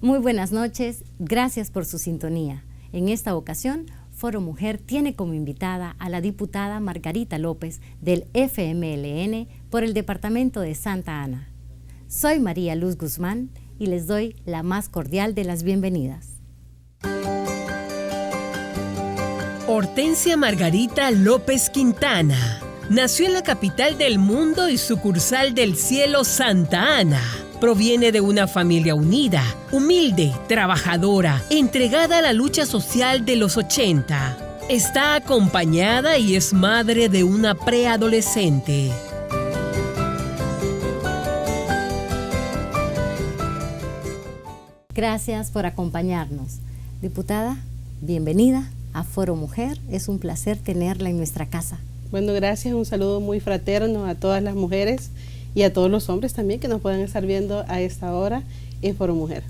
Muy buenas noches, gracias por su sintonía. En esta ocasión, Foro Mujer tiene como invitada a la diputada Margarita López del FMLN por el departamento de Santa Ana. Soy María Luz Guzmán y les doy la más cordial de las bienvenidas. Hortensia Margarita López Quintana nació en la capital del mundo y sucursal del cielo, Santa Ana. Proviene de una familia unida, humilde, trabajadora, entregada a la lucha social de los 80. Está acompañada y es madre de una preadolescente. Gracias por acompañarnos. Diputada, bienvenida a Foro Mujer. Es un placer tenerla en nuestra casa. Bueno, gracias. Un saludo muy fraterno a todas las mujeres y a todos los hombres también que nos pueden estar viendo a esta hora en Foro Mujer.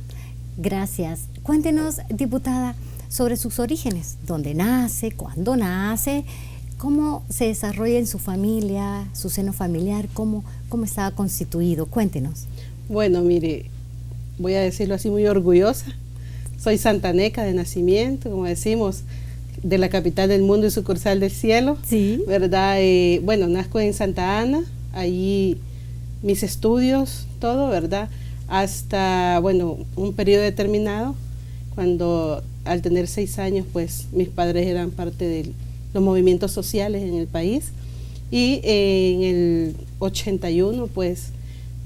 Gracias. Cuéntenos, diputada, sobre sus orígenes. ¿Dónde nace? ¿Cuándo nace? ¿Cómo se desarrolla en su familia, su seno familiar? ¿Cómo estaba constituido? Cuéntenos. Bueno, mire, voy a decirlo así muy orgullosa. Soy santaneca de nacimiento, como decimos, de la capital del mundo y sucursal del cielo. Sí. ¿Verdad? Bueno, nazco en Santa Ana, allí mis estudios, todo, ¿verdad? Hasta, bueno, un periodo determinado, cuando al tener 6 años, pues mis padres eran parte de los movimientos sociales en el país. Y en el 81, pues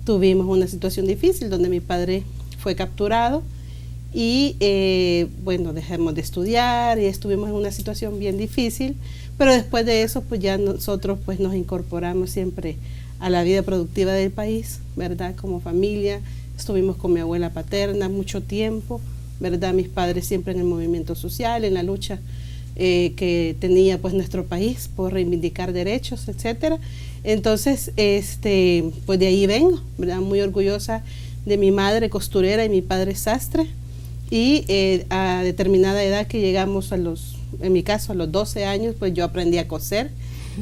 tuvimos una situación difícil donde mi padre fue capturado y, bueno, dejamos de estudiar y estuvimos en una situación bien difícil, pero después de eso, pues ya nosotros pues nos incorporamos siempre a la vida productiva del país, ¿verdad? Como familia, estuvimos con mi abuela paterna mucho tiempo, ¿verdad? Mis padres siempre en el movimiento social, en la lucha que tenía pues nuestro país por reivindicar derechos, etcétera. Entonces, pues de ahí vengo, ¿verdad? Muy orgullosa de mi madre costurera y mi padre sastre, y a determinada edad que llegamos en mi caso a los 12 años, pues yo aprendí a coser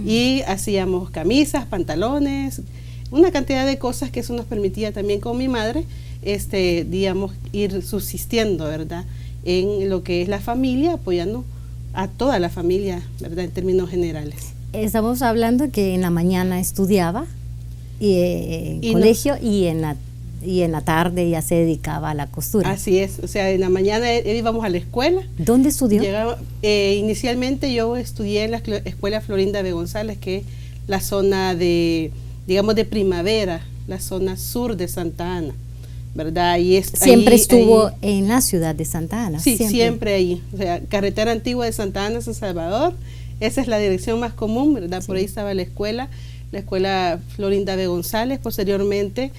y hacíamos camisas, pantalones, una cantidad de cosas que eso nos permitía también con mi madre, digamos, ir subsistiendo, ¿verdad? En lo que es la familia, apoyando a toda la familia, ¿verdad? En términos generales. Estamos hablando que en la mañana estudiaba en colegio y en la tarde ya se dedicaba a la costura. Así es, o sea, en la mañana íbamos a la escuela. ¿Dónde estudió? Inicialmente yo estudié en la Escuela Florinda B. González, que es la zona de, digamos, de Primavera, la zona sur de Santa Ana, ¿verdad? ¿Siempre estuvo en la ciudad de Santa Ana? Sí, siempre ahí. O sea, carretera antigua de Santa Ana, San Salvador, esa es la dirección más común, ¿verdad? Sí. Por ahí estaba la escuela Florinda B. González. Posteriormente,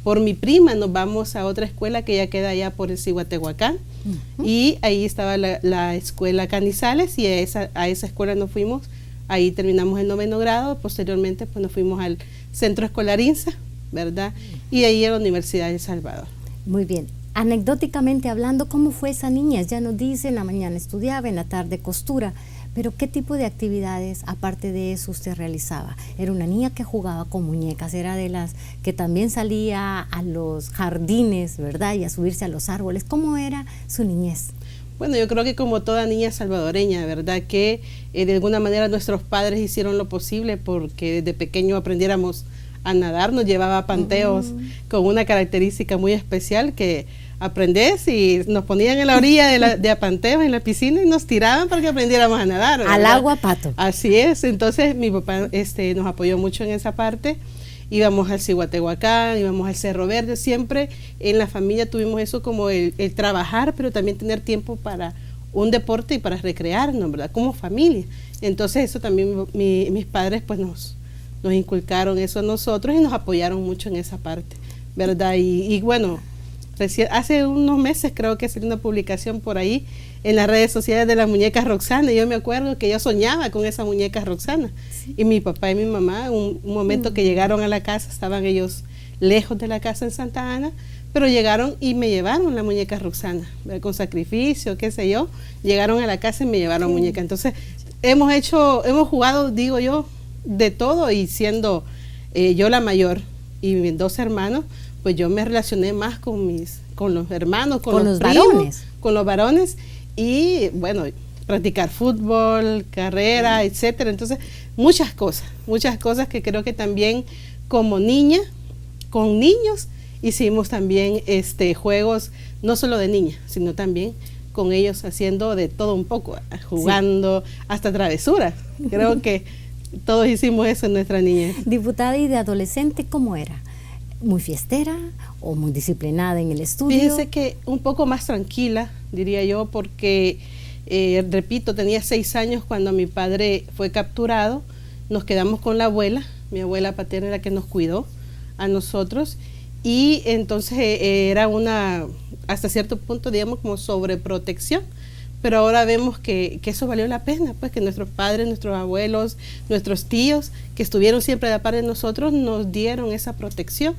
por mi prima nos vamos a otra escuela que ya queda allá por el Cihuatehuacán, y ahí estaba la escuela Canizales, y a esa escuela nos fuimos, ahí terminamos el 9º grado, posteriormente pues nos fuimos al Centro Escolar INSA, ¿verdad? Y ahí a la Universidad de El Salvador. Muy bien. Anecdóticamente hablando, ¿cómo fue esa niñez? Ya nos dice, en la mañana estudiaba, en la tarde costura, pero ¿qué tipo de actividades, aparte de eso, usted realizaba? ¿Era una niña que jugaba con muñecas? ¿Era de las que también salía a los jardines, verdad, y a subirse a los árboles? ¿Cómo era su niñez? Bueno, yo creo que como toda niña salvadoreña, ¿verdad? Que de alguna manera nuestros padres hicieron lo posible porque desde pequeño aprendiéramos a nadar, nos llevaba a panteos con una característica muy especial, que aprendés y nos ponían en la orilla de Apanteo, en la piscina, y nos tiraban para que aprendiéramos a nadar, ¿verdad? Al agua, pato. Así es. Entonces mi papá nos apoyó mucho en esa parte. Íbamos al Cihuatehuacán, íbamos al Cerro Verde. Siempre en la familia tuvimos eso como el trabajar, pero también tener tiempo para un deporte y para recrearnos, ¿verdad? Como familia. Entonces eso también mis padres pues nos inculcaron eso a nosotros y nos apoyaron mucho en esa parte, ¿verdad? Y bueno, hace unos meses creo que salió una publicación por ahí en las redes sociales de la muñeca Roxana. Yo me acuerdo que yo soñaba con esa muñeca Roxana. Sí. Y mi papá y mi mamá, un momento que llegaron a la casa, estaban ellos lejos de la casa en Santa Ana, pero llegaron y me llevaron la muñeca Roxana, con sacrificio, qué sé yo. Llegaron a la casa y me llevaron muñeca. Entonces hemos jugado, digo yo, de todo, y siendo yo la mayor, y mis 2 hermanos, pues yo me relacioné más con los hermanos, con los primos, varones. Con los varones, y bueno, practicar fútbol, carrera, etcétera. Entonces, muchas cosas que creo que también como niña, con niños, hicimos también juegos, no solo de niña, sino también con ellos haciendo de todo un poco, jugando, sí, hasta travesuras. Creo que todos hicimos eso en nuestra niñez. Diputada, ¿y de adolescente cómo era? ¿Muy fiestera o muy disciplinada en el estudio? Fíjese que un poco más tranquila, diría yo, porque, repito, tenía 6 años cuando mi padre fue capturado. Nos quedamos con la abuela, mi abuela paterna era la que nos cuidó a nosotros, y entonces era hasta cierto punto, digamos, como sobreprotección, pero ahora vemos que eso valió la pena, pues que nuestros padres, nuestros abuelos, nuestros tíos, que estuvieron siempre de la par de nosotros, nos dieron esa protección,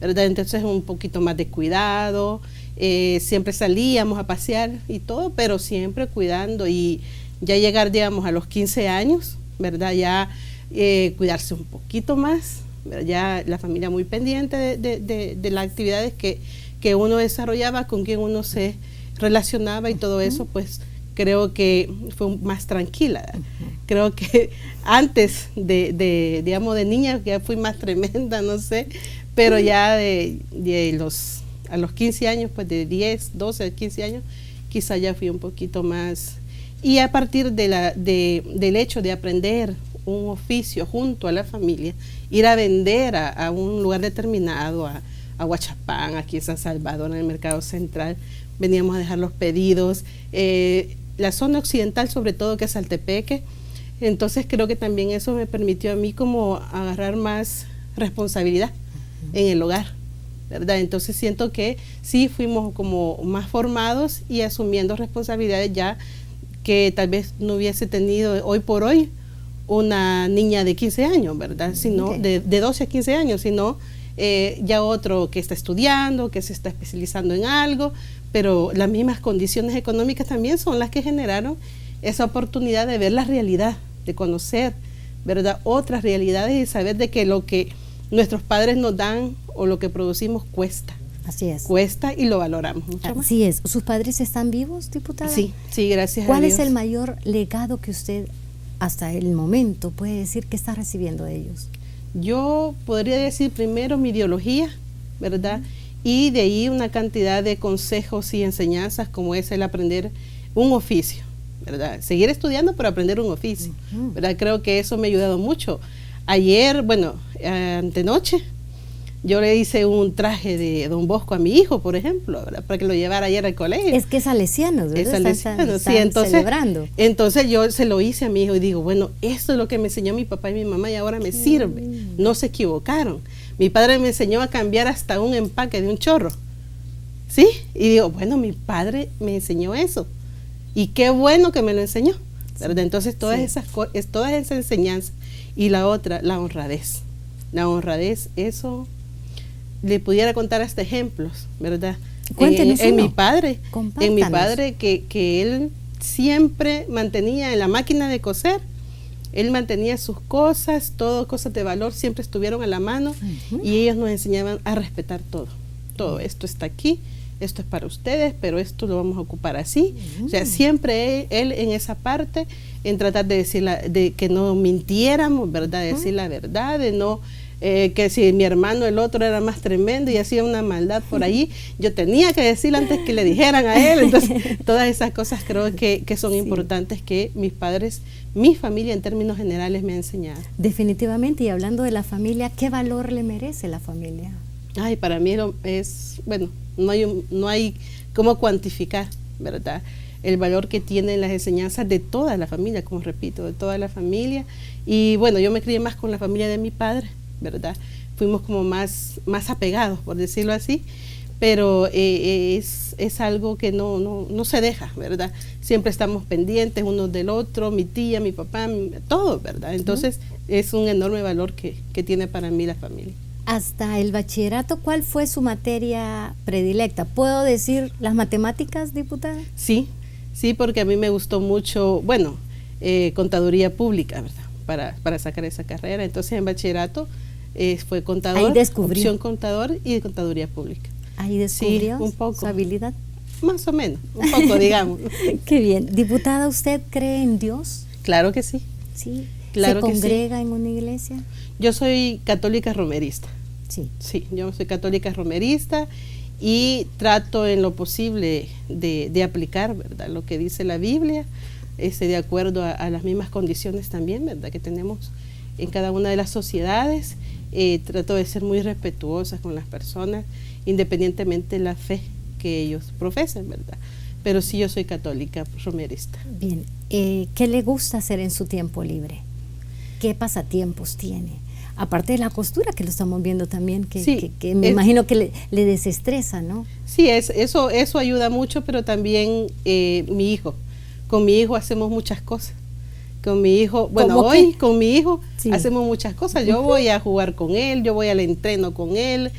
¿verdad? Entonces un poquito más de cuidado, siempre salíamos a pasear y todo, pero siempre cuidando, y ya llegar, digamos, a los 15 años, ¿verdad? Ya cuidarse un poquito más, ¿verdad? Ya la familia muy pendiente de las actividades que uno desarrollaba, con quien uno se relacionaba y todo eso, pues creo que fue más tranquila. Creo que antes digamos, de niña, ya fui más tremenda, no sé, pero ya a los 15 años, pues de 10, 12, 15 años, quizá ya fui un poquito más. Y a partir del hecho de aprender un oficio junto a la familia, ir a vender a un lugar determinado, a Huachapán, aquí en San Salvador, en el Mercado Central, veníamos a dejar los pedidos, la zona occidental sobre todo, que es Saltepeque. Entonces creo que también eso me permitió a mí como agarrar más responsabilidad en el hogar, ¿verdad? Entonces siento que sí fuimos como más formados y asumiendo responsabilidades ya que tal vez no hubiese tenido hoy por hoy una niña de 15 años, ¿verdad? Sino de 12 a 15 años, sino ya otro que está estudiando, que se está especializando en algo, pero las mismas condiciones económicas también son las que generaron esa oportunidad de ver la realidad, de conocer, ¿verdad?, otras realidades y saber de que lo que nuestros padres nos dan o lo que producimos cuesta. Así es. Cuesta y lo valoramos mucho más. Así es. ¿Sus padres están vivos, diputada? Sí, sí, gracias a Dios. ¿Cuál es el mayor legado que usted hasta el momento puede decir que está recibiendo de ellos? Yo podría decir primero mi ideología, ¿verdad? Y de ahí una cantidad de consejos y enseñanzas como es el aprender un oficio, ¿verdad? Seguir estudiando, pero aprender un oficio, ¿verdad? Creo que eso me ha ayudado mucho. Ayer, bueno, antenoche, yo le hice un traje de Don Bosco a mi hijo, por ejemplo, ¿verdad?, para que lo llevara ayer al colegio. Es que es salesiano, ¿verdad? Es salesiano, están sí, entonces, celebrando. Entonces yo se lo hice a mi hijo y digo, bueno, esto es lo que me enseñó mi papá y mi mamá y ahora me sirve. No se equivocaron. Mi padre me enseñó a cambiar hasta un empaque de un chorro, ¿sí? Y digo, bueno, mi padre me enseñó eso. Y qué bueno que me lo enseñó, ¿verdad? Entonces todas esas enseñanzas. Y la otra, la honradez. La honradez, eso le pudiera contar hasta ejemplos, ¿verdad? Cuéntenos en uno. mi padre, Compártanos. que él siempre mantenía en la máquina de coser, él mantenía sus cosas, todo, cosas de valor, siempre estuvieron a la mano y ellos nos enseñaban a respetar todo. Todo esto está aquí, esto es para ustedes, pero esto lo vamos a ocupar así. O sea, siempre él en esa parte, en tratar de decir de que no mintiéramos, ¿verdad? De decir la verdad, de no que si mi hermano el otro era más tremendo y hacía una maldad por ahí, yo tenía que decirle antes que le dijeran a él. Entonces, todas esas cosas creo que son importantes que mis padres, mi familia en términos generales me ha enseñado. Definitivamente, y hablando de la familia, ¿qué valor le merece la familia? Ay, para mí es, bueno, no hay cómo cuantificar, ¿verdad?, el valor que tienen las enseñanzas de toda la familia, como repito, de toda la familia. Y bueno, yo me crié más con la familia de mi padre, ¿verdad? Fuimos como más apegados, por decirlo así, pero es algo que no se deja, ¿verdad? Siempre estamos pendientes uno del otro, mi tía, mi papá, todo, ¿verdad? Entonces es un enorme valor que tiene para mí la familia. Hasta el bachillerato, ¿cuál fue su materia predilecta? ¿Puedo decir las matemáticas, diputada? Sí, porque a mí me gustó mucho, bueno, contaduría pública, ¿verdad?, para sacar esa carrera. Entonces en bachillerato fue contador, ahí descubrió. opción contador y de contaduría pública. Ahí descubrió sí, un poco. su habilidad. Más o menos, un poco, digamos. Qué bien. Diputada, ¿usted cree en Dios? Claro que sí. Sí. Claro ¿Se que sí. congrega en una iglesia? Yo soy católica romerista. Sí. Sí, yo soy católica romerista y trato en lo posible de aplicar, ¿verdad?, lo que dice la Biblia, de acuerdo a las mismas condiciones también, ¿verdad?, que tenemos en cada una de las sociedades. Trato de ser muy respetuosa con las personas, independientemente de la fe que ellos profesen, ¿verdad? Pero sí, yo soy católica romerista. Bien, ¿qué le gusta hacer en su tiempo libre? ¿Qué pasatiempos tiene? Aparte de la costura, que lo estamos viendo también, que me imagino que le desestresa, ¿no? Sí, eso ayuda mucho, pero también mi hijo. Con mi hijo hacemos muchas cosas. Con mi hijo, bueno, hoy con mi hijo hacemos muchas cosas. Yo voy a jugar con él, yo voy al entreno con él,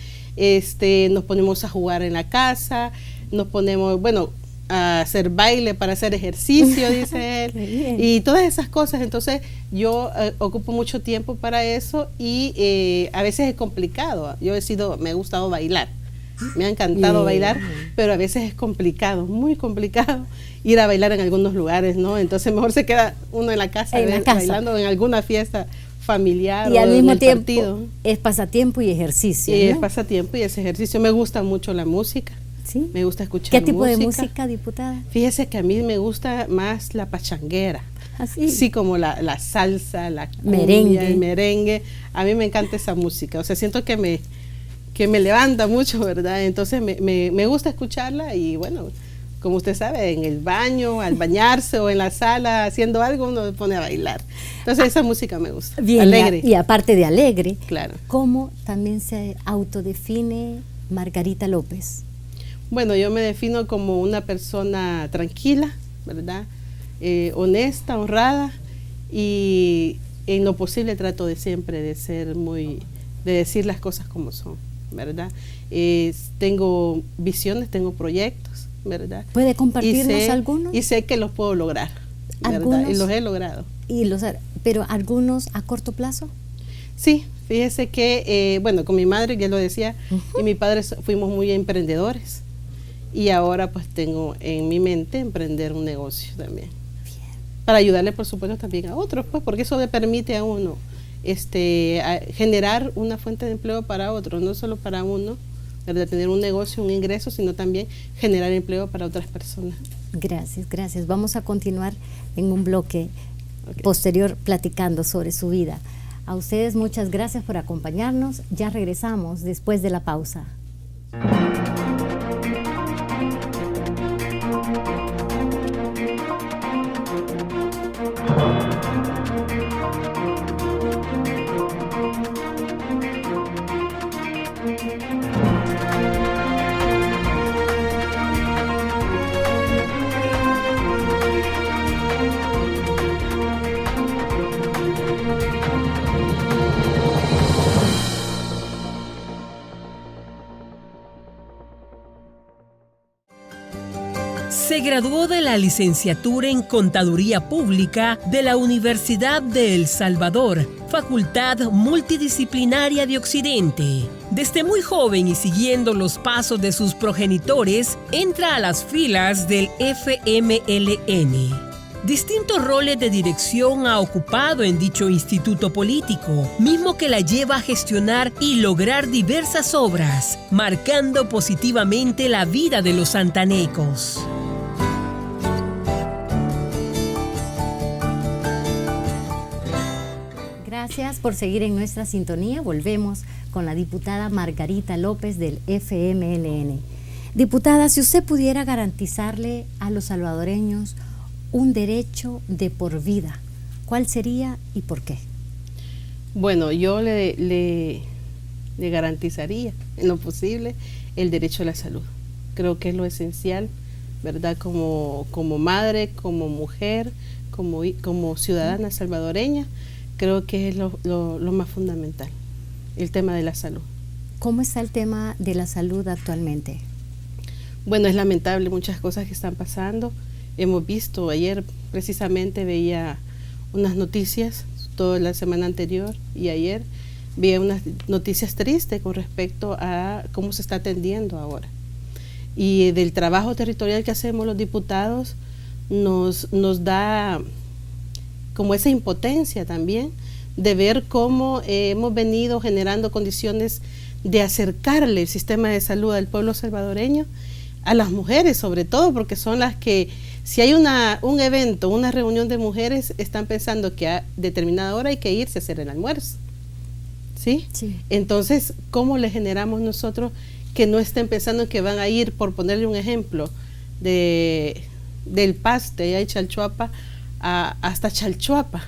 nos ponemos a jugar en la casa, nos ponemos, bueno, a hacer baile para hacer ejercicio, dice él, y todas esas cosas. Entonces yo ocupo mucho tiempo para eso y a veces es complicado. Me ha gustado bailar, me ha encantado bailar, pero a veces es complicado, muy complicado ir a bailar en algunos lugares, ¿no? Entonces mejor se queda uno en la casa, bailando en alguna fiesta familiar, y al mismo tiempo partido. Es pasatiempo y ejercicio, y ¿no? Es pasatiempo y es ejercicio. Me gusta mucho la música. ¿Sí? Me gusta escuchar música. ¿Qué tipo de música, diputada? Fíjese que a mí me gusta más la pachanguera. ¿Así? Sí, como la salsa, la cumbia, el merengue. A mí me encanta esa música. O sea, siento que me levanta mucho, ¿verdad? Entonces me gusta escucharla y bueno, como usted sabe, en el baño, al bañarse o en la sala haciendo algo, uno se pone a bailar. Entonces esa música me gusta. Bien, alegre. Y aparte de alegre, claro. ¿Cómo también se autodefine Margarita López? Bueno, yo me defino como una persona tranquila, ¿verdad? Honesta, honrada, y en lo posible trato de siempre de decir las cosas como son, ¿verdad? Tengo visiones, tengo proyectos, ¿verdad? ¿Puede compartirnos algunos? Y sé que los puedo lograr, ¿verdad? ¿Algunos? Y los he logrado. ¿Pero algunos a corto plazo? Sí, fíjese que, bueno, con mi madre, ya lo decía, y mi padre fuimos muy emprendedores. Y ahora pues tengo en mi mente emprender un negocio también. Bien. Para ayudarle, por supuesto, también a otros, pues, porque eso le permite a uno a generar una fuente de empleo para otros, no solo para uno, ¿verdad? Tener un negocio, un ingreso, sino también generar empleo para otras personas. Gracias. Vamos a continuar en un bloque posterior platicando sobre su vida. A ustedes muchas gracias por acompañarnos. Ya regresamos después de la pausa. Se graduó de la licenciatura en Contaduría Pública de la Universidad de El Salvador, Facultad Multidisciplinaria de Occidente. Desde muy joven y siguiendo los pasos de sus progenitores, entra a las filas del FMLN. Distintos roles de dirección ha ocupado en dicho instituto político, mismo que la lleva a gestionar y lograr diversas obras, marcando positivamente la vida de los santanecos. Gracias por seguir en nuestra sintonía. Volvemos con la diputada Margarita López del FMLN. Diputada, si usted pudiera garantizarle a los salvadoreños un derecho de por vida, ¿cuál sería y por qué? Bueno, yo le garantizaría en lo posible el derecho a la salud. Creo que es lo esencial, ¿verdad? Como madre, como mujer, como ciudadana salvadoreña, creo que es lo más fundamental, el tema de la salud. ¿Cómo está el tema de la salud actualmente? Bueno, es lamentable muchas cosas que están pasando. Hemos visto, ayer precisamente veía unas noticias, toda la semana anterior y ayer, veía unas noticias tristes con respecto a cómo se está atendiendo ahora. Y del trabajo territorial que hacemos los diputados nos da como esa impotencia también de ver cómo hemos venido generando condiciones de acercarle el sistema de salud al pueblo salvadoreño, a las mujeres sobre todo, porque son las que, si hay un evento, una reunión de mujeres, están pensando que a determinada hora hay que irse a hacer el almuerzo. ¿Sí? Sí. Entonces, ¿cómo le generamos nosotros que no estén pensando que van a ir, por ponerle un ejemplo, del Paste, allá de Chalchuapa, hasta Chalchuapa,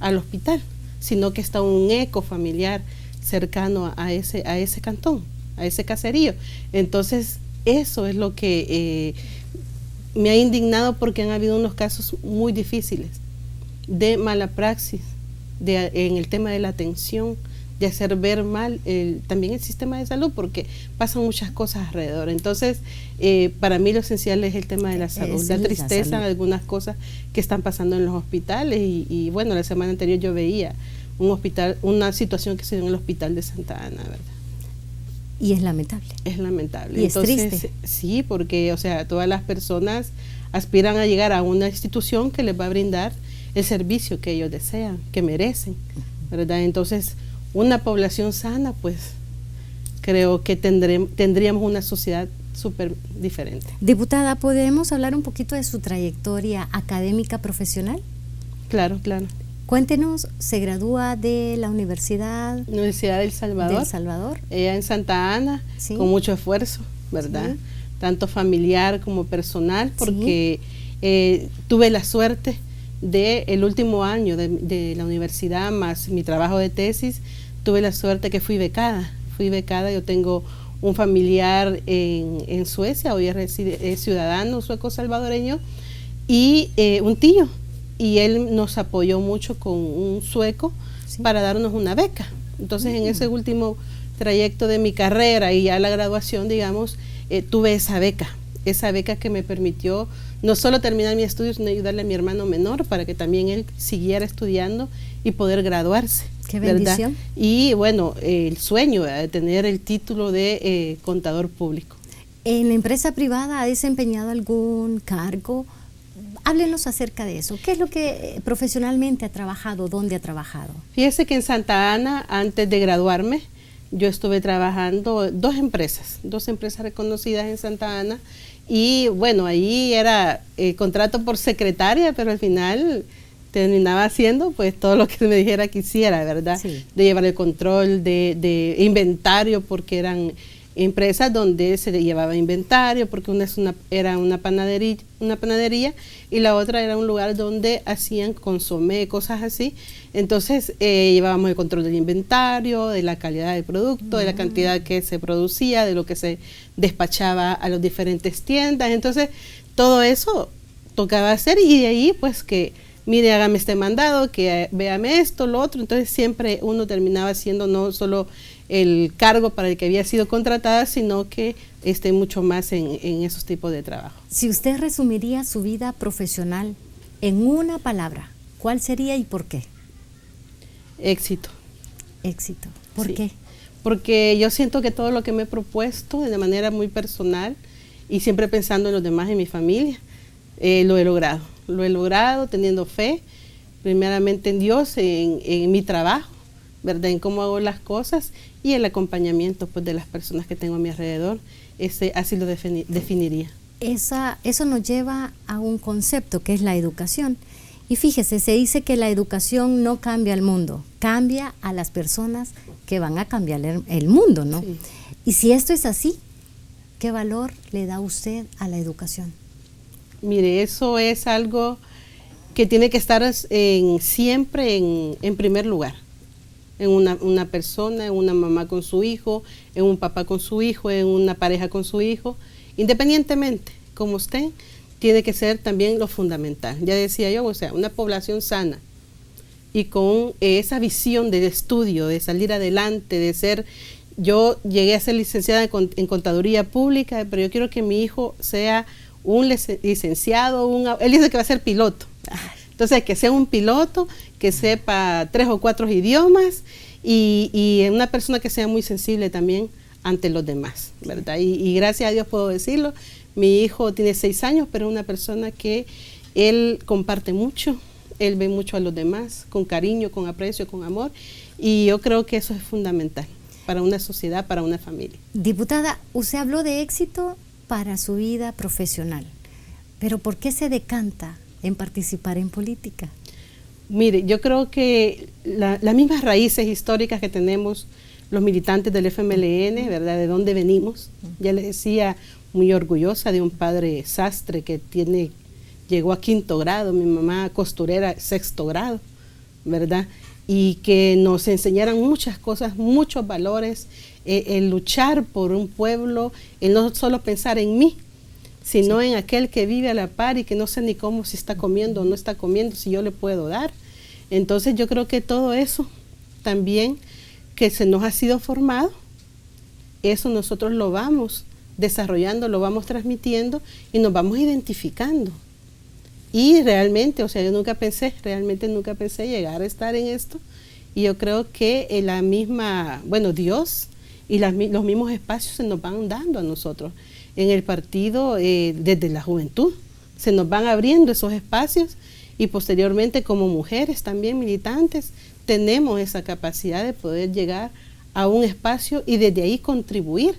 al hospital, sino que está un eco familiar cercano a ese cantón, a ese caserío? Entonces, eso es lo que me ha indignado, porque han habido unos casos muy difíciles de mala praxis en el tema de la atención, de hacer ver mal también el sistema de salud, porque pasan muchas cosas alrededor. Entonces, para mí lo esencial es el tema de la salud, la tristeza de algunas cosas que están pasando en los hospitales, y bueno, la semana anterior yo veía una situación que se dio en el hospital de Santa Ana, ¿verdad? Y es lamentable. Es lamentable. Y entonces, es triste. Sí, porque, o sea, todas las personas aspiran a llegar a una institución que les va a brindar el servicio que ellos desean, que merecen, ¿verdad? Entonces, una población sana, pues, creo que tendríamos una sociedad súper diferente. Diputada, ¿podemos hablar un poquito de su trayectoria académica profesional? Claro, claro. Cuéntenos, se gradúa de la Universidad del Salvador. Ella en Santa Ana, sí, con mucho esfuerzo, ¿verdad? Sí. Tanto familiar como personal, porque sí, tuve la suerte de el último año de la universidad, más mi trabajo de tesis, tuve la suerte que fui becada. Yo tengo un familiar en Suecia, hoy es ciudadano sueco salvadoreño, y un tío. Y él nos apoyó mucho con un sueco, sí, para darnos una beca. Entonces, en ese último trayecto de mi carrera y ya la graduación, digamos, tuve esa beca que me permitió no solo terminar mis estudios, sino ayudarle a mi hermano menor para que también él siguiera estudiando y poder graduarse. ¡Qué bendición! ¿Verdad? Y bueno, el sueño, ¿verdad?, de tener el título de contador público. ¿En la empresa privada ha desempeñado algún cargo? Háblenos acerca de eso. ¿Qué es lo que profesionalmente ha trabajado? ¿Dónde ha trabajado? Fíjese que en Santa Ana, antes de graduarme, yo estuve trabajando dos empresas reconocidas en Santa Ana, y bueno, ahí era contrato por secretaria, pero al final terminaba haciendo pues todo lo que me dijera que hiciera, ¿verdad? Sí. De llevar el control de inventario, porque eran empresas donde se llevaba inventario, porque era una panadería y la otra era un lugar donde hacían consomé, cosas así. Entonces llevábamos el control del inventario, de la calidad del producto, de la cantidad que se producía, de lo que se despachaba a las diferentes tiendas. Entonces todo eso tocaba hacer, y de ahí pues que mire, hágame este mandado, que véame esto, lo otro. Entonces siempre uno terminaba haciendo no solo el cargo para el que había sido contratada, sino que mucho más en esos tipos de trabajo. Si usted resumiría su vida profesional en una palabra, ¿cuál sería y por qué? Éxito. Éxito. ¿Por sí, qué? Porque yo siento que todo lo que me he propuesto de manera muy personal y siempre pensando en los demás, en mi familia, lo he logrado. Lo he logrado teniendo fe, primeramente en Dios, en mi trabajo, ¿verdad?, en cómo hago las cosas, y el acompañamiento pues de las personas que tengo a mi alrededor. Así lo definiría. Eso nos lleva a un concepto que es la educación. Y fíjese, se dice que la educación no cambia el mundo, cambia a las personas que van a cambiar el mundo, ¿no? Sí. Y si esto es así, ¿qué valor le da usted a la educación? Mire, eso es algo que tiene que estar siempre en primer lugar. En una persona, en una mamá con su hijo, en un papá con su hijo, en una pareja con su hijo. Independientemente como estén, tiene que ser también lo fundamental. Ya decía yo, o sea, una población sana y con esa visión de estudio, de salir adelante, de ser... Yo llegué a ser licenciada en Contaduría Pública, pero yo quiero que mi hijo sea un licenciado, él dice que va a ser piloto. Entonces, que sea un piloto, que sepa 3 o 4 idiomas y una persona que sea muy sensible también ante los demás, ¿verdad? Y gracias a Dios puedo decirlo, mi hijo tiene 6 años, pero es una persona que él comparte mucho, él ve mucho a los demás, con cariño, con aprecio, con amor, y yo creo que eso es fundamental para una sociedad, para una familia. Diputada, usted habló de éxito para su vida profesional, pero ¿por qué se decanta en participar en política? Mire, yo creo que las mismas raíces históricas que tenemos los militantes del FMLN, ¿verdad? De dónde venimos. Ya les decía, muy orgullosa de un padre sastre que llegó a 5º grado, mi mamá costurera 6º grado, ¿verdad? Y que nos enseñaran muchas cosas, muchos valores, el luchar por un pueblo, el no solo pensar en mí, sino en aquel que vive a la par y que no sé ni cómo, si está comiendo o no está comiendo, si yo le puedo dar. Entonces yo creo que todo eso también que se nos ha sido formado, eso nosotros lo vamos desarrollando, lo vamos transmitiendo y nos vamos identificando. Y realmente, o sea, yo realmente nunca pensé llegar a estar en esto. Y yo creo que Dios y los mismos espacios se nos van dando a nosotros. En el partido, desde la juventud, se nos van abriendo esos espacios y posteriormente como mujeres también militantes, tenemos esa capacidad de poder llegar a un espacio y desde ahí contribuir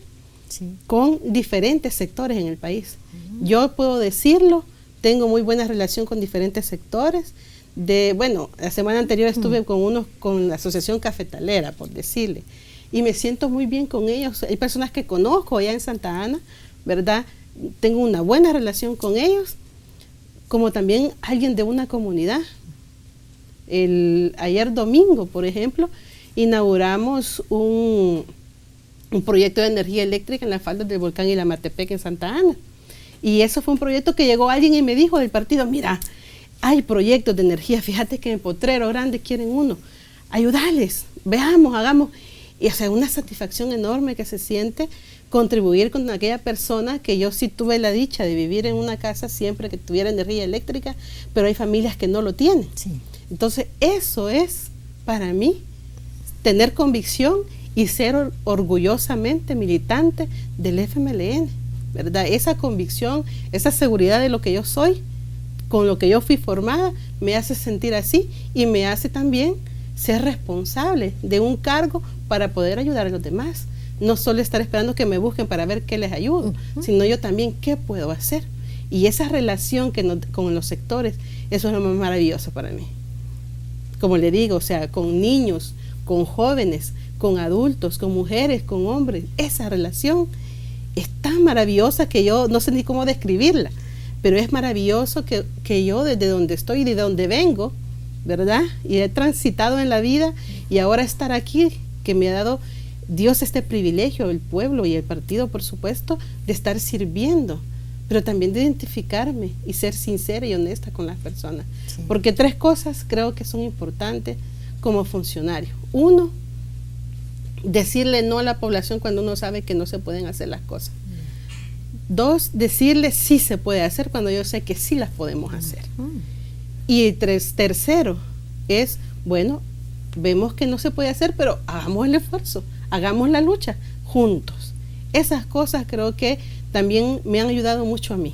con diferentes sectores en el país. Yo puedo decirlo, tengo muy buena relación con diferentes sectores. La semana anterior estuve con la Asociación Cafetalera, por decirle, y me siento muy bien con ellos. Hay personas que conozco allá en Santa Ana, ¿verdad? Tengo una buena relación con ellos, como también alguien de una comunidad. Ayer domingo, por ejemplo, inauguramos un proyecto de energía eléctrica en las faldas del volcán Ilamatepec en Santa Ana. Y eso fue un proyecto que llegó alguien y me dijo del partido, mira, hay proyectos de energía, fíjate que en Potrero Grande quieren uno, ayúdales, veamos, hagamos. Y o sea, una satisfacción enorme que se siente contribuir con aquella persona que yo sí tuve la dicha de vivir en una casa siempre que tuviera energía eléctrica, pero hay familias que no lo tienen. Sí. Entonces, eso es para mí tener convicción y ser orgullosamente militante del FMLN, ¿verdad? Esa convicción, esa seguridad de lo que yo soy, con lo que yo fui formada, me hace sentir así y me hace también ser responsable de un cargo para poder ayudar a los demás. No solo estar esperando que me busquen para ver qué les ayudo, sino yo también qué puedo hacer. Y esa relación con los sectores, eso es lo más maravilloso para mí. Como le digo, o sea, con niños, con jóvenes, con adultos, con mujeres, con hombres, esa relación es tan maravillosa que yo no sé ni cómo describirla, pero es maravilloso que yo desde donde estoy y de donde vengo, ¿verdad? Y he transitado en la vida y ahora estar aquí, que me ha dado Dios este privilegio, el pueblo y el partido, por supuesto, de estar sirviendo, pero también de identificarme y ser sincera y honesta con las personas. Sí. Porque 3 cosas creo que son importantes como funcionario. 1, decirle no a la población cuando uno sabe que no se pueden hacer las cosas. 2, decirle sí se puede hacer cuando yo sé que sí las podemos hacer. Y tercero es, bueno, vemos que no se puede hacer, pero hagamos el esfuerzo, hagamos la lucha juntos. Esas cosas creo que también me han ayudado mucho a mí,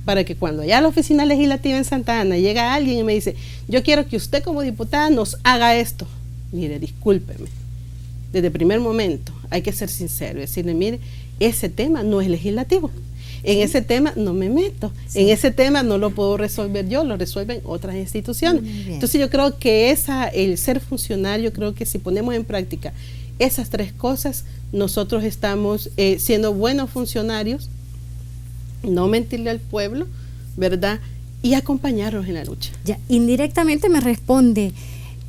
para que cuando ya a la oficina legislativa en Santa Ana llega alguien y me dice, yo quiero que usted como diputada nos haga esto. Mire, discúlpeme, desde el primer momento hay que ser sincero y decirle, mire, ese tema no es legislativo. En ese tema no me meto, en ese tema no lo puedo resolver yo, lo resuelven otras instituciones. Entonces yo creo que el ser funcionario, creo que si ponemos en práctica esas 3 cosas, nosotros estamos siendo buenos funcionarios, no mentirle al pueblo, ¿verdad? Y acompañarlos en la lucha. Ya, indirectamente me responde,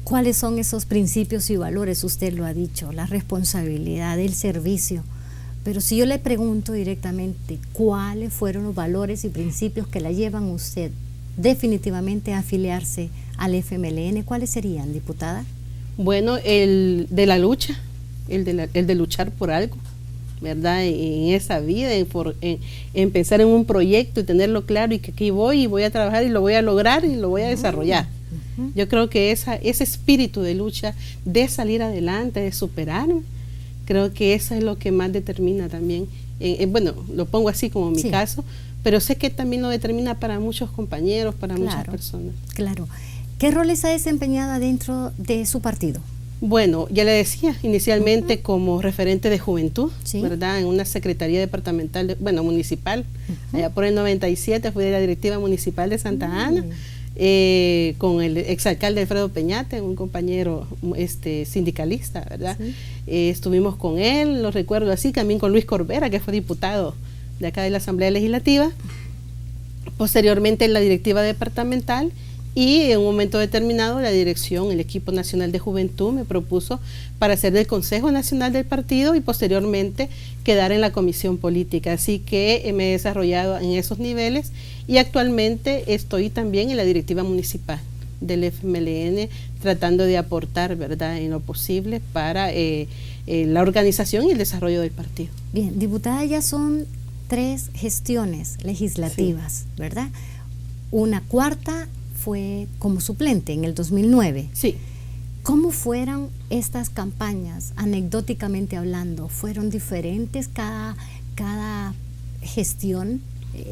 ¿cuáles son esos principios y valores? Usted lo ha dicho, la responsabilidad, el servicio. Pero si yo le pregunto directamente, ¿cuáles fueron los valores y principios que la llevan usted definitivamente a afiliarse al FMLN? ¿Cuáles serían, diputada? Bueno, el de la lucha, el de luchar por algo, ¿verdad? En esa vida, en pensar en un proyecto y tenerlo claro y que aquí voy y voy a trabajar y lo voy a lograr y lo voy a desarrollar. Yo creo que ese espíritu de lucha, de salir adelante, de superarme, creo que eso es lo que más determina también. Bueno, lo pongo así como mi caso, pero sé que también lo determina para muchos compañeros, para muchas personas. Claro. ¿Qué roles ha desempeñado dentro de su partido? Bueno, ya le decía, inicialmente como referente de juventud, ¿verdad? En una secretaría departamental, municipal. Allá por el 97 fui de la directiva municipal de Santa Ana, con el exalcalde Alfredo Peñate, un compañero sindicalista, ¿verdad? Estuvimos con él, lo recuerdo así, también con Luis Corbera, que fue diputado de acá de la Asamblea Legislativa. Posteriormente en la directiva departamental. Y en un momento determinado la dirección, el equipo nacional de juventud me propuso para ser del Consejo Nacional del partido y posteriormente quedar en la comisión política. Así que me he desarrollado en esos niveles y actualmente estoy también en la directiva municipal del FMLN tratando de aportar, ¿verdad?, en lo posible para la organización y el desarrollo del partido. Bien, diputada, ya son 3 gestiones legislativas, ¿verdad? Una cuarta fue como suplente en el 2009. Sí. ¿Cómo fueron estas campañas, anecdóticamente hablando? ¿Fueron diferentes? ¿Cada gestión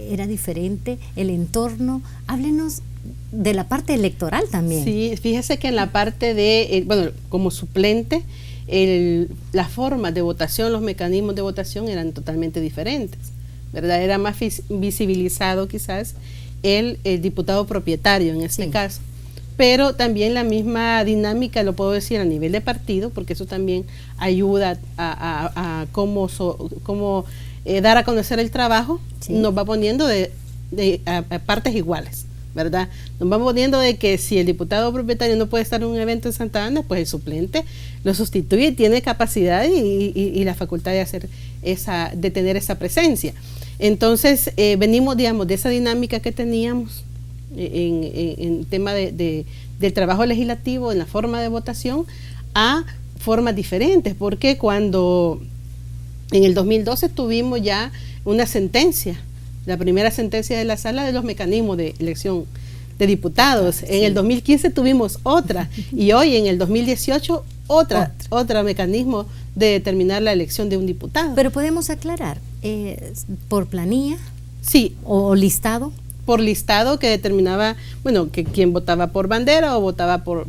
era diferente? ¿El entorno? Háblenos de la parte electoral también. Sí, fíjese que en la parte de, como suplente, las formas de votación, los mecanismos de votación eran totalmente diferentes, ¿verdad? Era más visibilizado quizás el diputado propietario en este caso, pero también la misma dinámica, lo puedo decir a nivel de partido, porque eso también ayuda a cómo dar a conocer el trabajo, nos va poniendo a partes iguales, ¿verdad? Nos va poniendo de que si el diputado propietario no puede estar en un evento en Santa Ana, pues el suplente lo sustituye y tiene capacidad y la facultad de tener esa presencia. Entonces, venimos, digamos, de esa dinámica que teníamos en tema del trabajo legislativo, en la forma de votación, a formas diferentes, porque cuando en el 2012 tuvimos ya una sentencia, la primera sentencia de la sala de los mecanismos de elección de diputados, en el 2015 tuvimos otra, y hoy en el 2018 otro mecanismo de determinar la elección de un diputado. Pero podemos aclarar, ¿por planilla? Sí. ¿O listado? Por listado que determinaba, que quien votaba por bandera o votaba por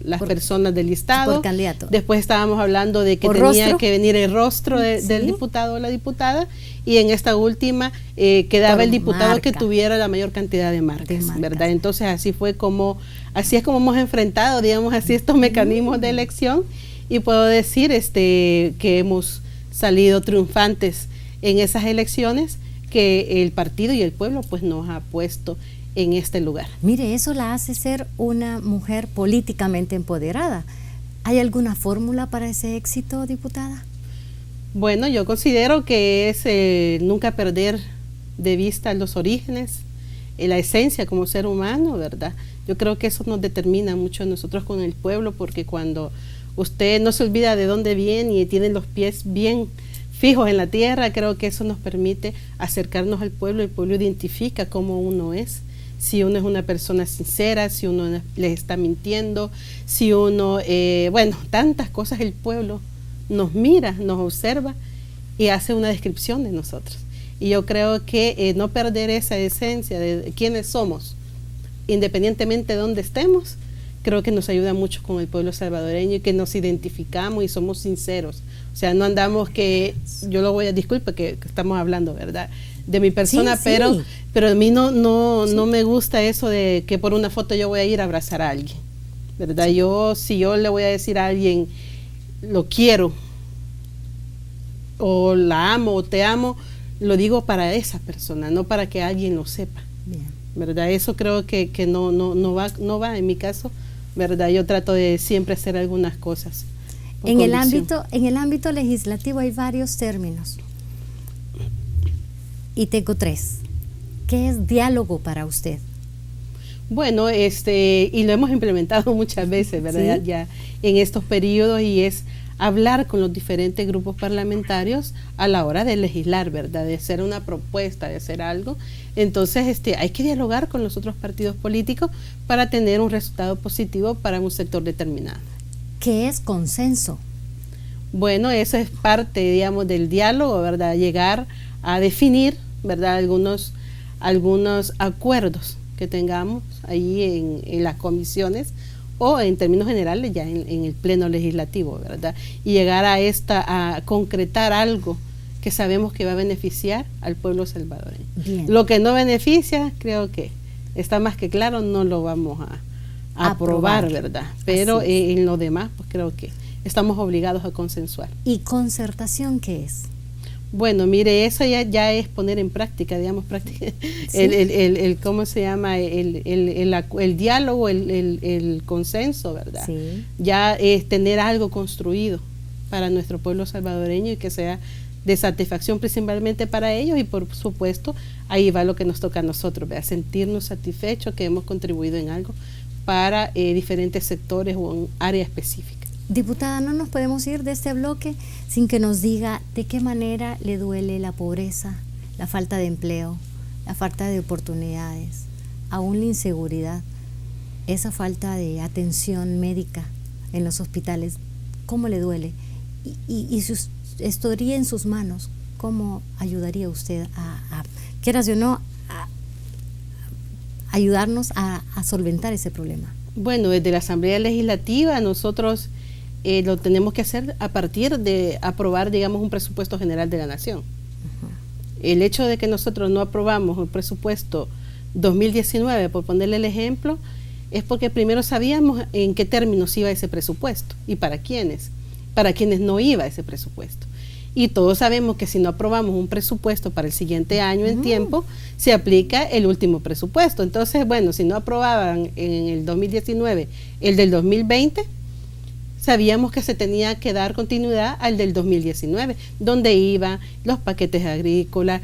las personas del listado. Por candidato. Después estábamos hablando de que tenía que venir el rostro del diputado o la diputada, y en esta última quedaba el diputado que tuviera la mayor cantidad de marcas, ¿verdad? Entonces así es como hemos enfrentado, digamos así, estos mecanismos de elección, y puedo decir que hemos salido triunfantes en esas elecciones que el partido y el pueblo pues nos ha puesto en este lugar. Mire, eso la hace ser una mujer políticamente empoderada. ¿Hay alguna fórmula para ese éxito, diputada? Bueno, yo considero que es nunca perder de vista los orígenes, la esencia como ser humano, ¿verdad? Yo creo que eso nos determina mucho a nosotros con el pueblo, porque cuando usted no se olvida de dónde viene y tiene los pies bien fijos en la tierra, creo que eso nos permite acercarnos al pueblo. El pueblo identifica cómo uno es, si uno es una persona sincera, si uno les está mintiendo, si uno, tantas cosas. El pueblo nos mira, nos observa y hace una descripción de nosotros. Y yo creo que no perder esa esencia de quiénes somos, independientemente de dónde estemos, creo que nos ayuda mucho con el pueblo salvadoreño, y que nos identificamos y somos sinceros. O sea, no andamos yo lo voy a disculpar que estamos hablando, ¿verdad?, de mi persona, pero a mí no me gusta eso de que por una foto yo voy a ir a abrazar a alguien, ¿verdad? Si yo le voy a decir a alguien, lo quiero, o la amo, o te amo, lo digo para esa persona, no para que alguien lo sepa. Bien. ¿Verdad? Eso creo que no va en mi caso, ¿verdad? Yo trato de siempre hacer algunas cosas. En el ámbito legislativo hay varios términos. Y tengo 3. ¿Qué es diálogo para usted? Bueno, y lo hemos implementado muchas veces, ¿verdad? ¿Sí? Ya en estos periodos, y es hablar con los diferentes grupos parlamentarios a la hora de legislar, ¿verdad? De hacer una propuesta, de hacer algo. Entonces, hay que dialogar con los otros partidos políticos para tener un resultado positivo para un sector determinado. ¿Qué es consenso? Bueno, eso es parte, digamos, del diálogo, ¿verdad? Llegar a definir, ¿verdad? Algunos acuerdos que tengamos ahí en las comisiones o en términos generales ya en el pleno legislativo, ¿verdad? Y llegar a concretar algo que sabemos que va a beneficiar al pueblo salvadoreño. Bien. Lo que no beneficia, creo que está más que claro, no lo vamos a aprobar, ¿verdad? Pero en lo demás, pues creo que estamos obligados a consensuar. ¿Y concertación qué es? Bueno, mire, eso ya es poner en práctica, digamos, ¿Sí? ¿Cómo se llama? El diálogo, el consenso, ¿verdad? Sí. Ya es tener algo construido para nuestro pueblo salvadoreño y que sea de satisfacción principalmente para ellos y por supuesto ahí va lo que nos toca a nosotros, ¿verdad? Sentirnos satisfechos que hemos contribuido en algo para diferentes sectores o en área específica. Diputada, no nos podemos ir de este bloque sin que nos diga de qué manera le duele la pobreza, la falta de empleo, la falta de oportunidades, aún la inseguridad, esa falta de atención médica en los hospitales. ¿Cómo le duele? Y si estaría en sus manos, ¿cómo ayudaría usted quieras o no, a ayudarnos a solventar ese problema? Bueno, desde la Asamblea Legislativa nosotros lo tenemos que hacer a partir de aprobar, digamos, un presupuesto general de la Nación. El hecho de que nosotros no aprobamos el presupuesto 2019, por ponerle el ejemplo, es porque primero sabíamos en qué términos iba ese presupuesto y para quienes no iba ese presupuesto. Y todos sabemos que si no aprobamos un presupuesto para el siguiente año en tiempo, se aplica el último presupuesto. Entonces, bueno, si no aprobaban en el 2019 el del 2020, sabíamos que se tenía que dar continuidad al del 2019, donde iban los paquetes agrícolas,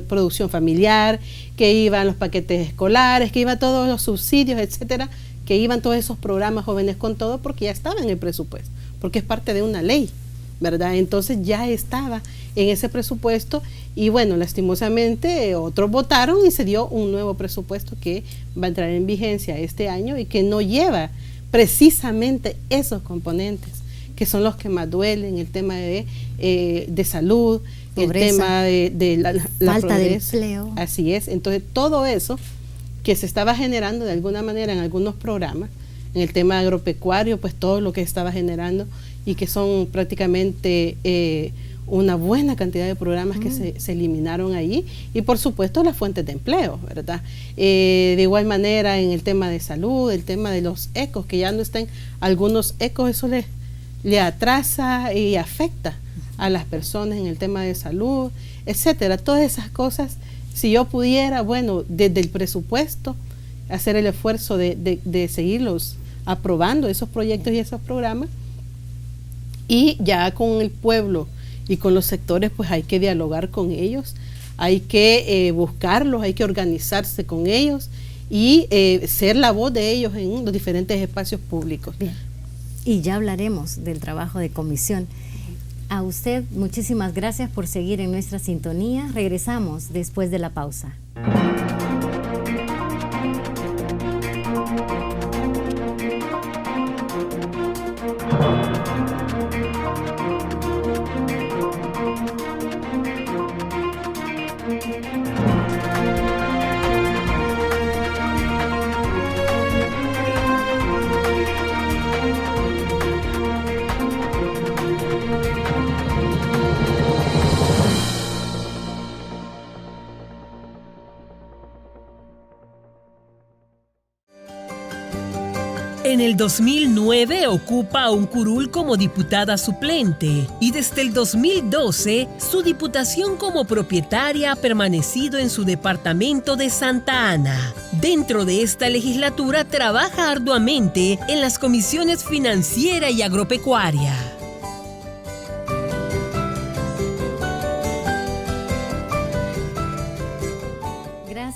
producción familiar, que iban los paquetes escolares, que iban todos los subsidios, etcétera, que iban todos esos programas Jóvenes con Todo, porque ya estaba en el presupuesto, porque es parte de una ley, ¿verdad? Entonces ya estaba en ese presupuesto y bueno, lastimosamente otros votaron y se dio un nuevo presupuesto que va a entrar en vigencia este año y que no lleva precisamente esos componentes que son los que más duelen, el tema de salud, pobreza, el tema de la falta pobreza, de empleo. Así es, entonces todo eso que se estaba generando de alguna manera en algunos programas, en el tema agropecuario, pues todo lo que estaba generando y que son prácticamente una buena cantidad de programas que se eliminaron ahí y por supuesto las fuentes de empleo, ¿verdad? De igual manera en el tema de salud, el tema de los ecos, que ya no estén algunos ecos, eso le atrasa y afecta a las personas en el tema de salud, etcétera. Todas esas cosas, si yo pudiera, bueno, desde el presupuesto, hacer el esfuerzo de seguirlos aprobando esos proyectos y esos programas, y ya con el pueblo y con los sectores, pues hay que dialogar con ellos, hay que buscarlos, hay que organizarse con ellos y ser la voz de ellos en los diferentes espacios públicos. Bien. Y ya hablaremos del trabajo de comisión. A usted, muchísimas gracias por seguir en nuestra sintonía. Regresamos después de la pausa. En el 2009 ocupa un curul como diputada suplente y desde el 2012 su diputación como propietaria ha permanecido en su departamento de Santa Ana. Dentro de esta legislatura trabaja arduamente en las comisiones financiera y agropecuaria.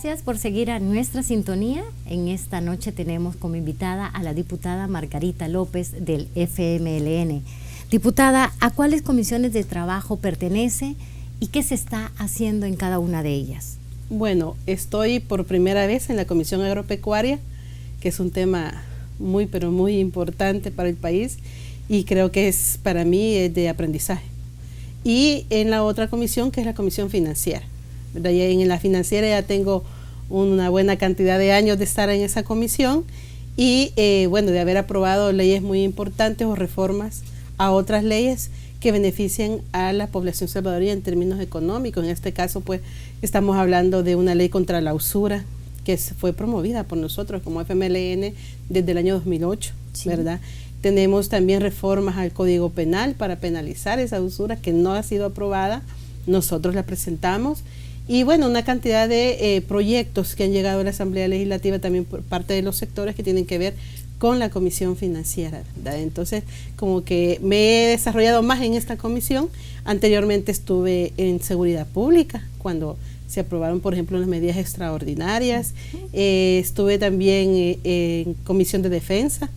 gracias por seguir a nuestra sintonía. En esta noche tenemos como invitada a la diputada Margarita López del FMLN. Diputada, ¿a cuáles comisiones de trabajo pertenece y qué se está haciendo en cada una de ellas? Bueno, estoy por primera vez en la Comisión Agropecuaria, que es un tema muy, pero muy importante para el país y creo que es para mí de aprendizaje. Y en la otra comisión, que es la Comisión Financiera. En la financiera ya tengo una buena cantidad de años de estar en esa comisión y de haber aprobado leyes muy importantes o reformas a otras leyes que beneficien a la población salvadoreña en términos económicos. En este caso, pues, estamos hablando de una ley contra la usura que fue promovida por nosotros como FMLN desde el año 2008, sí. ¿Verdad? Tenemos también reformas al Código Penal para penalizar esa usura que no ha sido aprobada. Nosotros la presentamos. Y bueno, una cantidad de proyectos que han llegado a la Asamblea Legislativa también por parte de los sectores que tienen que ver con la Comisión Financiera, ¿verdad? Entonces, como que me he desarrollado más en esta comisión. Anteriormente estuve en Seguridad Pública, cuando se aprobaron, por ejemplo, las medidas extraordinarias. Estuve también en Comisión de Defensa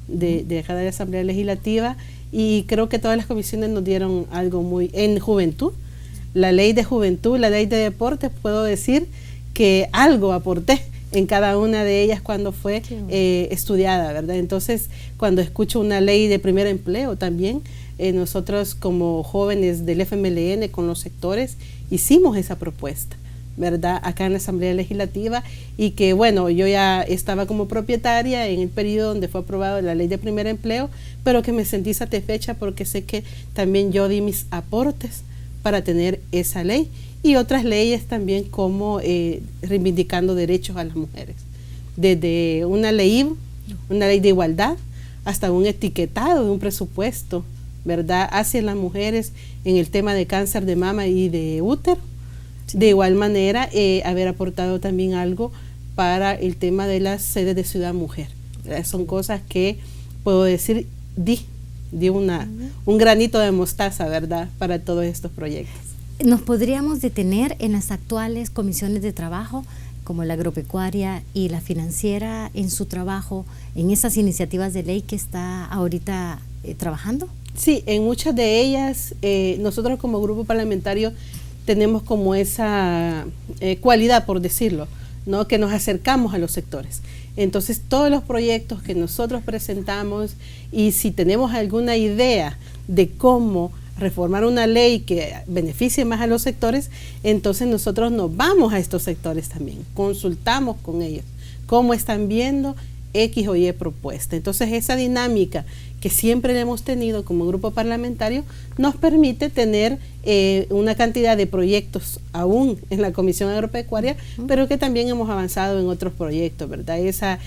de acá de la Asamblea Legislativa, y creo que todas las comisiones nos dieron algo muy... En Juventud, la ley de juventud, la ley de deportes, puedo decir que algo aporté en cada una de ellas cuando fue estudiada, ¿verdad? Entonces, cuando escucho una ley de primer empleo también, nosotros como jóvenes del FMLN con los sectores hicimos esa propuesta, ¿verdad? Acá en la Asamblea Legislativa, y que bueno, yo ya estaba como propietaria en el periodo donde fue aprobada la ley de primer empleo, pero que me sentí satisfecha porque sé que también yo di mis aportes para tener esa ley y otras leyes también como reivindicando derechos a las mujeres, desde una ley de igualdad hasta un etiquetado de un presupuesto, ¿verdad?, hacia las mujeres en el tema de cáncer de mama y de útero. Sí. De igual manera, haber aportado también algo para el tema de las sedes de Ciudad Mujer. Son cosas que puedo decir, di un granito de mostaza, ¿verdad?, para todos estos proyectos. ¿Nos podríamos detener en las actuales comisiones de trabajo, como la agropecuaria y la financiera, en su trabajo, en esas iniciativas de ley que está ahorita trabajando? Sí, en muchas de ellas, nosotros como grupo parlamentario tenemos como esa cualidad, por decirlo, ¿no?, que nos acercamos a los sectores. Entonces, todos los proyectos que nosotros presentamos, y si tenemos alguna idea de cómo reformar una ley que beneficie más a los sectores, entonces nosotros nos vamos a estos sectores también, consultamos con ellos cómo están viendo X o Y propuesta. Entonces, esa dinámica que siempre hemos tenido como grupo parlamentario nos permite tener una cantidad de proyectos aún en la Comisión Agropecuaria, pero que también hemos avanzado en otros proyectos, ¿verdad? Ese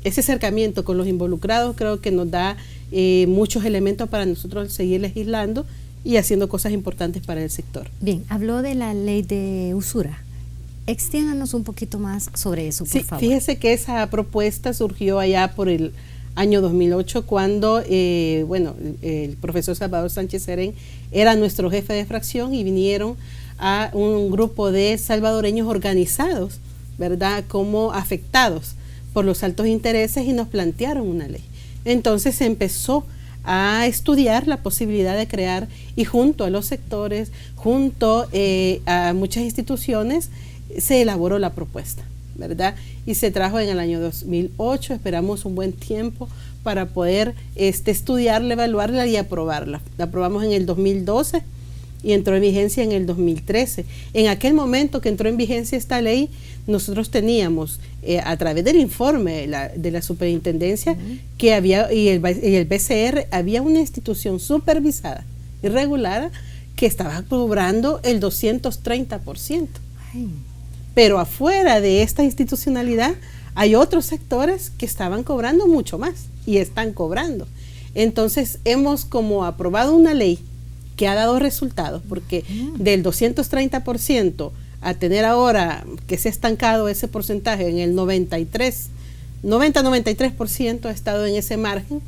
acercamiento con los involucrados creo que nos da muchos elementos para nosotros seguir legislando y haciendo cosas importantes para el sector. Bien, habló de la ley de usura. Extiéndanos un poquito más sobre eso, por favor. Fíjese que esa propuesta surgió allá por el año 2008, cuando el profesor Salvador Sánchez Serén era nuestro jefe de fracción y vinieron a un grupo de salvadoreños organizados, ¿verdad?, como afectados por los altos intereses, y nos plantearon una ley. Entonces se empezó a estudiar la posibilidad de crear, y junto a los sectores, junto a muchas instituciones, se elaboró la propuesta, ¿verdad? Y se trajo en el año 2008, esperamos un buen tiempo para poder estudiarla, evaluarla y aprobarla. La aprobamos en el 2012 y entró en vigencia en el 2013. En aquel momento que entró en vigencia esta ley, nosotros teníamos, a través del informe de la superintendencia, que había, y el BCR, había una institución supervisada y regulada que estaba cobrando el 230%. Ay. Pero afuera de esta institucionalidad hay otros sectores que estaban cobrando mucho más y están cobrando. Entonces hemos como aprobado una ley que ha dado resultados, porque del 230% a tener ahora que se ha estancado ese porcentaje en el 90-93% ha estado en ese margen,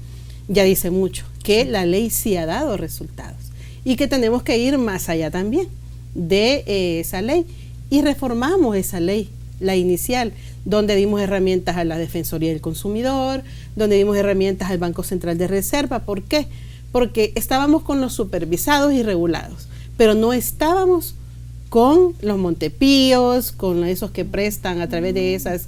ya dice mucho, que la ley sí ha dado resultados y que tenemos que ir más allá también de esa ley. y reformamos esa ley, la inicial, donde dimos herramientas a la Defensoría del Consumidor, donde dimos herramientas al Banco Central de Reserva. ¿Por qué? Porque estábamos con los supervisados y regulados, pero no estábamos con los Montepíos, con esos que prestan a través de esas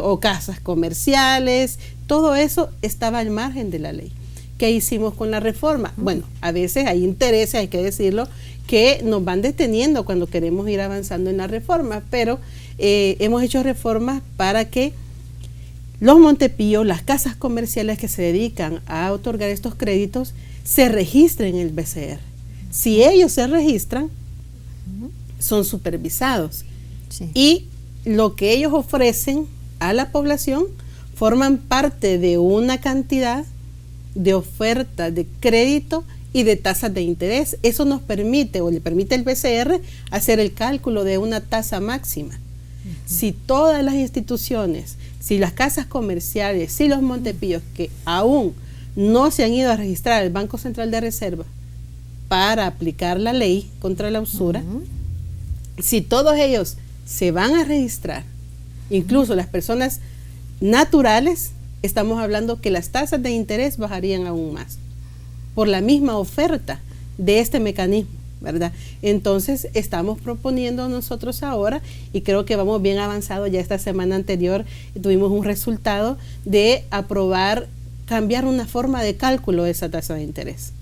o casas comerciales. Todo eso estaba al margen de la ley. ¿Qué hicimos con la reforma? Bueno, a veces hay intereses, hay que decirlo, que nos van deteniendo cuando queremos ir avanzando en la reforma, pero hemos hecho reformas para que los Montepíos, las casas comerciales que se dedican a otorgar estos créditos, se registren en el BCR. Si ellos se registran, son supervisados. Sí. Y lo que ellos ofrecen a la población forman parte de una cantidad de oferta de crédito y de tasas de interés. Eso nos permite, o le permite al BCR, hacer el cálculo de una tasa máxima. Si todas las instituciones, si las casas comerciales, si los Montepíos que aún no se han ido a registrar al Banco Central de Reserva para aplicar la ley contra la usura, si todos ellos se van a registrar, incluso las personas naturales, estamos hablando que las tasas de interés bajarían aún más por la misma oferta de este mecanismo, ¿verdad? Entonces estamos proponiendo nosotros ahora, y creo que vamos bien avanzados. Ya esta semana anterior tuvimos un resultado de aprobar cambiar una forma de cálculo de esa tasa de interés,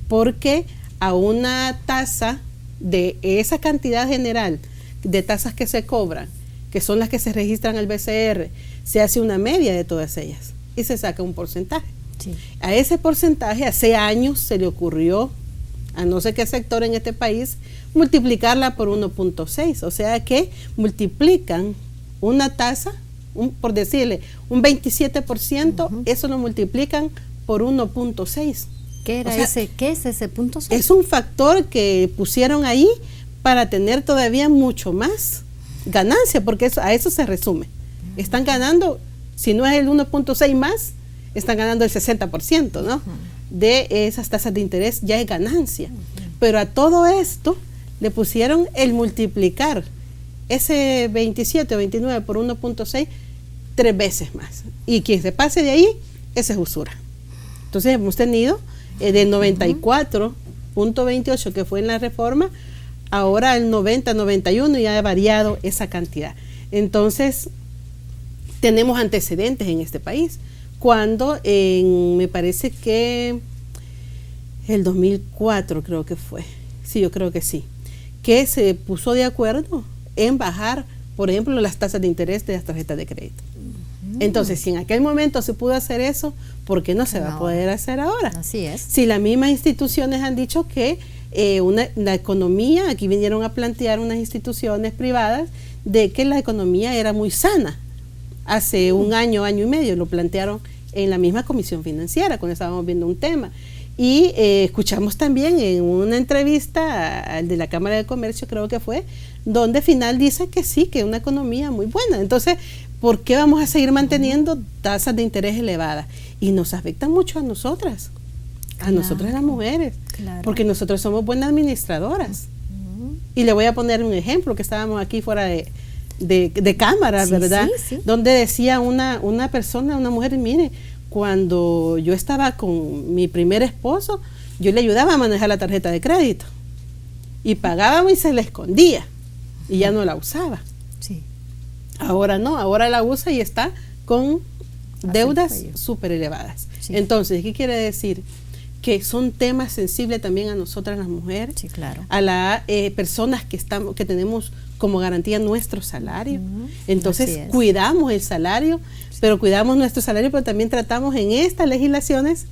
porque a una tasa de esa cantidad general de tasas que se cobran, que son las que se registran al BCR, se hace una media de todas ellas y se saca un porcentaje. Sí. A ese porcentaje hace años se le ocurrió a no sé qué sector en este país multiplicarla por 1.6, o sea que multiplican una tasa, por decirle, un 27%, eso lo multiplican por 1.6. ¿Qué era ¿Qué es ese punto 6? Es un factor que pusieron ahí para tener todavía mucho más ganancia, porque a eso se resume. Están ganando, si no es el 1.6 más, están ganando el 60%, ¿no? De esas tasas de interés ya es ganancia. Pero a todo esto le pusieron el multiplicar ese 27 o 29 por 1.6 3 veces más. Y quien se pase de ahí, esa es usura. Entonces hemos tenido del 94.28 que fue en la reforma, ahora el 90, 91 ya ha variado esa cantidad. Entonces tenemos antecedentes en este país. Cuando me parece que el 2004 creo que fue, sí, yo creo que sí, que se puso de acuerdo en bajar, por ejemplo, las tasas de interés de las tarjetas de crédito. Entonces, si en aquel momento se pudo hacer eso, ¿por qué no se va a poder hacer ahora? Así es. Si las mismas instituciones han dicho que la economía, aquí vinieron a plantear unas instituciones privadas de que la economía era muy sana. Hace un año, año y medio, lo plantearon en la misma Comisión Financiera, cuando estábamos viendo un tema. Y escuchamos también en una entrevista al de la Cámara de Comercio, creo que fue, donde final dice que sí, que es una economía muy buena. Entonces, ¿por qué vamos a seguir manteniendo tasas de interés elevadas? Y nos afectan mucho a nosotras, nosotras las mujeres, porque nosotros somos buenas administradoras. Y le voy a poner un ejemplo, que estábamos aquí fuera de cámara, ¿verdad? Sí. Donde decía una persona, una mujer, mire, cuando yo estaba con mi primer esposo, yo le ayudaba a manejar la tarjeta de crédito y pagábamos y se la escondía y ya no la usaba. Sí. Ahora no, ahora la usa y está con deudas súper elevadas. Sí. Entonces, ¿qué quiere decir? Que son temas sensibles también a nosotras las mujeres, sí, claro, a las personas que tenemos como garantía nuestro salario. Entonces cuidamos el salario, sí, pero cuidamos nuestro salario, pero también tratamos en estas legislaciones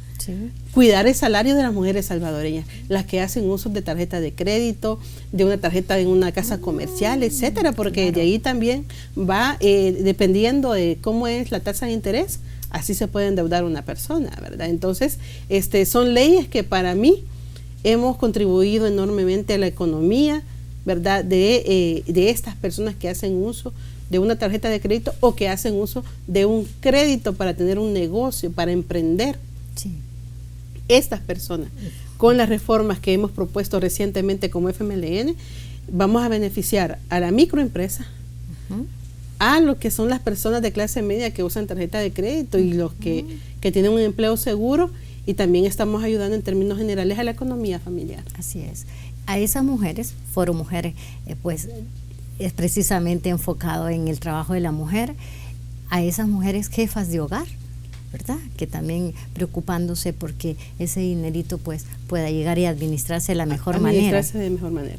cuidar el salario de las mujeres salvadoreñas, las que hacen uso de tarjeta de crédito, de una tarjeta en una casa comercial, etcétera, porque de ahí también va, dependiendo de cómo es la tasa de interés, así se puede endeudar una persona, ¿verdad? Entonces, son leyes que para mí hemos contribuido enormemente a la economía, ¿verdad? De estas personas que hacen uso de una tarjeta de crédito o que hacen uso de un crédito para tener un negocio, para emprender. Sí. Estas personas, con las reformas que hemos propuesto recientemente como FMLN, vamos a beneficiar a la microempresa, a lo que son las personas de clase media que usan tarjeta de crédito y los que tienen un empleo seguro, y también estamos ayudando en términos generales a la economía familiar. Así es. A esas mujeres, Foro Mujeres, pues es precisamente enfocado en el trabajo de la mujer, a esas mujeres jefas de hogar, ¿verdad? Que también preocupándose porque ese dinerito pues pueda llegar y administrarse de la mejor manera. Administrarse de mejor manera.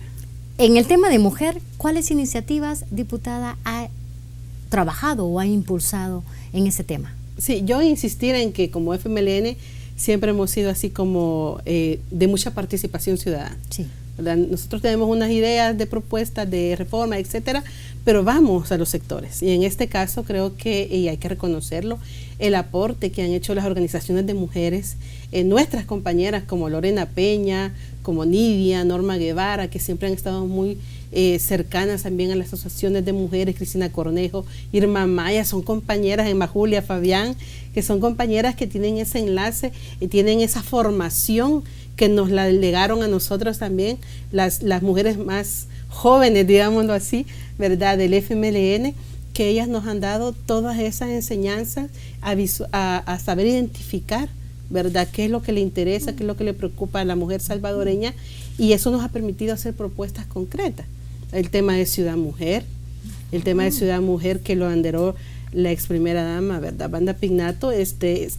En el tema de mujer, ¿cuáles iniciativas, diputada, ha trabajado o ha impulsado en ese tema? Sí, yo insistir en que como FMLN siempre hemos sido así como de mucha participación ciudadana. Sí. ¿Verdad? Nosotros tenemos unas ideas de propuestas de reforma, etcétera, pero vamos a los sectores. Y en este caso creo que, y hay que reconocerlo, el aporte que han hecho las organizaciones de mujeres, nuestras compañeras como Lorena Peña, como Nidia, Norma Guevara, que siempre han estado muy cercanas también a las asociaciones de mujeres, Cristina Cornejo, Irma Maya, son compañeras, Emma Julia, Fabián, que son compañeras que tienen ese enlace y tienen esa formación que nos la legaron a nosotros también, las mujeres más jóvenes, digámoslo así, ¿verdad?, del FMLN, que ellas nos han dado todas esas enseñanzas a saber identificar, ¿verdad?, qué es lo que le interesa, qué es lo que le preocupa a la mujer salvadoreña, y eso nos ha permitido hacer propuestas concretas. El tema de Ciudad Mujer, que lo abanderó la ex primera dama, ¿verdad?, Wanda Pignato,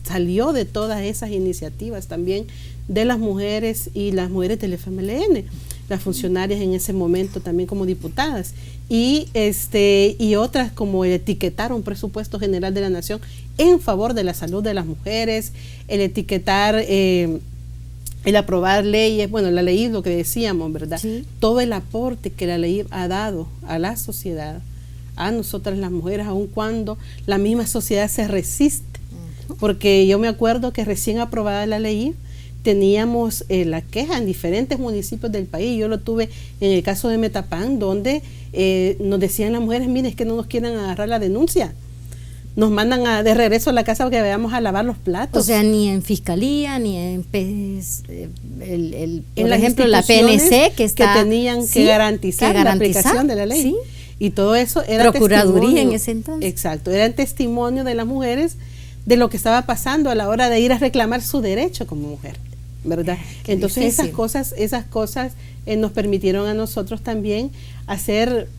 salió de todas esas iniciativas también de las mujeres y las mujeres del FMLN, las funcionarias en ese momento también como diputadas, y otras como el etiquetar un presupuesto general de la nación en favor de la salud de las mujeres, el etiquetar, el aprobar leyes, bueno, la ley es lo que decíamos, ¿verdad? Sí. Todo el aporte que la ley ha dado a la sociedad, a nosotras las mujeres, aun cuando la misma sociedad se resiste, porque yo me acuerdo que recién aprobada la ley, teníamos la queja en diferentes municipios del país. Yo lo tuve en el caso de Metapán, donde nos decían las mujeres, mire, es que no nos quieren agarrar la denuncia, nos mandan de regreso a la casa porque vayamos a lavar los platos. O sea, ni en fiscalía, ni en por ejemplo, la PNC que tenían que garantizar la aplicación de la ley. ¿Sí? Y todo eso era Procuraduría en ese entonces. Exacto, era el testimonio de las mujeres de lo que estaba pasando a la hora de ir a reclamar su derecho como mujer, ¿verdad? Entonces esas cosas nos permitieron a nosotros también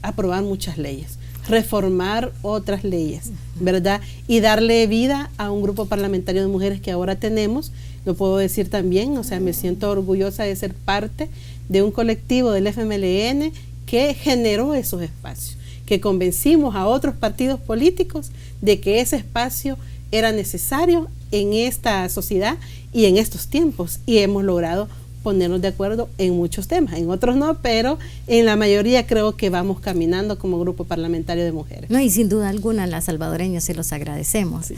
aprobar muchas leyes, reformar otras leyes, ¿verdad? Y darle vida a un grupo parlamentario de mujeres que ahora tenemos. Lo puedo decir también, o sea, me siento orgullosa de ser parte de un colectivo del FMLN que generó esos espacios, que convencimos a otros partidos políticos de que ese espacio era necesario en esta sociedad y en estos tiempos, y hemos logrado ponernos de acuerdo en muchos temas, en otros no, pero en la mayoría creo que vamos caminando como grupo parlamentario de mujeres. No, y sin duda alguna las salvadoreñas se los agradecemos. Sí.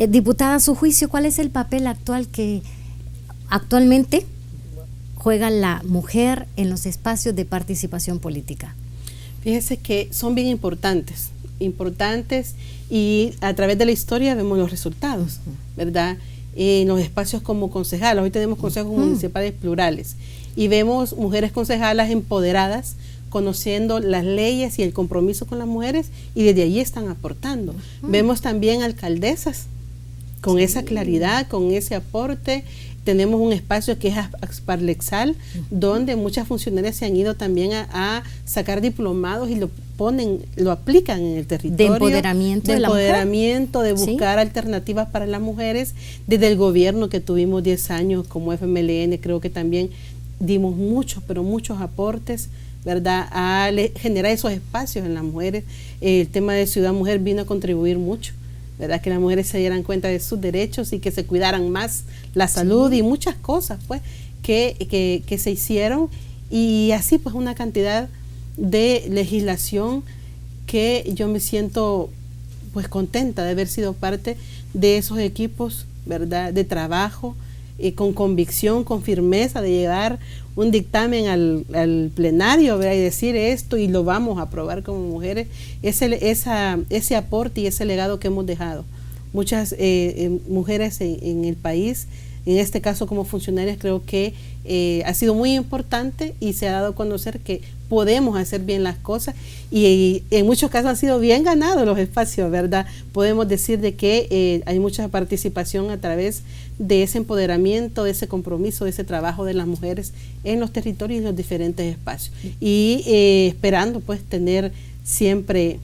Diputada, a su juicio, ¿cuál es el papel actual que actualmente juega la mujer en los espacios de participación política? Fíjese que son bien importantes y a través de la historia vemos los resultados, ¿verdad? En los espacios como concejalas, hoy tenemos consejos municipales plurales y vemos mujeres concejalas empoderadas, conociendo las leyes y el compromiso con las mujeres, y desde allí están aportando. Vemos también alcaldesas con esa claridad, con ese aporte. Tenemos un espacio que es Axparlexal, donde muchas funcionarias se han ido también a sacar diplomados y lo aplican en el territorio. De empoderamiento de la mujer. De buscar alternativas para las mujeres. Desde el gobierno que tuvimos 10 años como FMLN, creo que también dimos muchos aportes, ¿verdad?, a generar esos espacios en las mujeres. El tema de Ciudad Mujer vino a contribuir mucho, ¿verdad?, que las mujeres se dieran cuenta de sus derechos y que se cuidaran más la salud y muchas cosas pues que se hicieron, y así pues una cantidad de legislación que yo me siento pues contenta de haber sido parte de esos equipos, ¿verdad?, de trabajo, con convicción, con firmeza, de llevar un dictamen al plenario, ¿verdad?, y decir esto y lo vamos a aprobar como mujeres. Ese aporte y ese legado que hemos dejado. Muchas mujeres en el país en este caso como funcionarios, creo que ha sido muy importante y se ha dado a conocer que podemos hacer bien las cosas y en muchos casos han sido bien ganados los espacios, ¿verdad? Podemos decir de que hay mucha participación a través de ese empoderamiento, de ese compromiso, de ese trabajo de las mujeres en los territorios y en los diferentes espacios. Y esperando pues tener siempre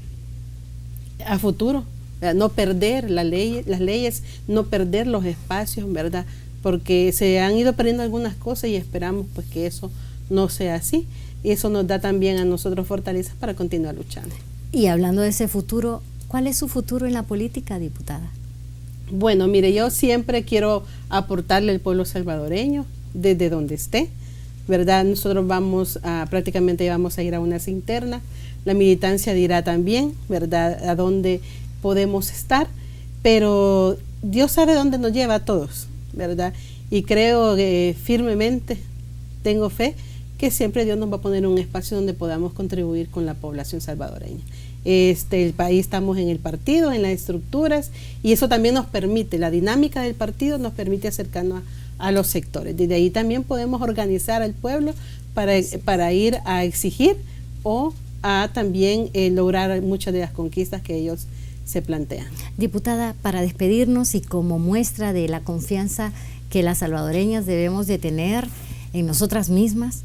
a futuro, ¿verdad? No perder las leyes, no perder los espacios, ¿verdad? Porque se han ido perdiendo algunas cosas y esperamos pues que eso no sea así. Y eso nos da también a nosotros fortalezas para continuar luchando. Y hablando de ese futuro, ¿cuál es su futuro en la política, diputada? Bueno, mire, yo siempre quiero aportarle al pueblo salvadoreño desde donde esté, ¿verdad? Nosotros prácticamente vamos a ir a unas internas, la militancia dirá también, ¿verdad?, a dónde podemos estar, pero Dios sabe dónde nos lleva a todos, ¿verdad? Y creo que firmemente, tengo fe, que siempre Dios nos va a poner un espacio donde podamos contribuir con la población salvadoreña. El país, estamos en el partido, en las estructuras, y eso también nos permite, la dinámica del partido nos permite acercarnos a los sectores. Desde ahí también podemos organizar al pueblo para ir a exigir o a también lograr muchas de las conquistas que ellos se plantean. Diputada, para despedirnos y como muestra de la confianza que las salvadoreñas debemos de tener en nosotras mismas,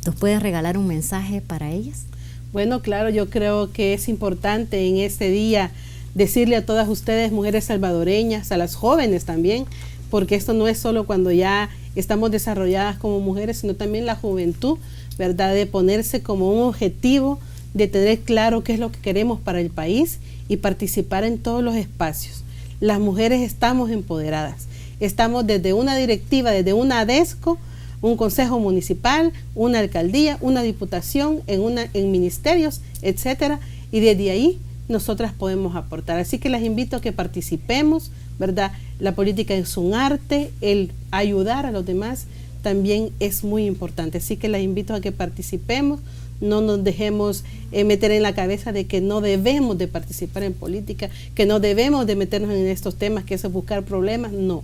¿nos pueden regalar un mensaje para ellas? Bueno, claro, yo creo que es importante en este día decirle a todas ustedes, mujeres salvadoreñas, a las jóvenes también, porque esto no es solo cuando ya estamos desarrolladas como mujeres, sino también la juventud, ¿verdad? De ponerse como un objetivo, de tener claro qué es lo que queremos para el país y participar en todos los espacios. Las mujeres estamos empoderadas, estamos desde una directiva, desde una ADESCO, un consejo municipal, una alcaldía, una diputación, en ministerios, etcétera, y desde ahí nosotras podemos aportar. Así que las invito a que participemos, ¿verdad? La política es un arte, el ayudar a los demás también es muy importante. Así que las invito a que participemos, no nos dejemos meter en la cabeza de que no debemos de participar en política, que no debemos de meternos en estos temas, que eso es buscar problemas, no,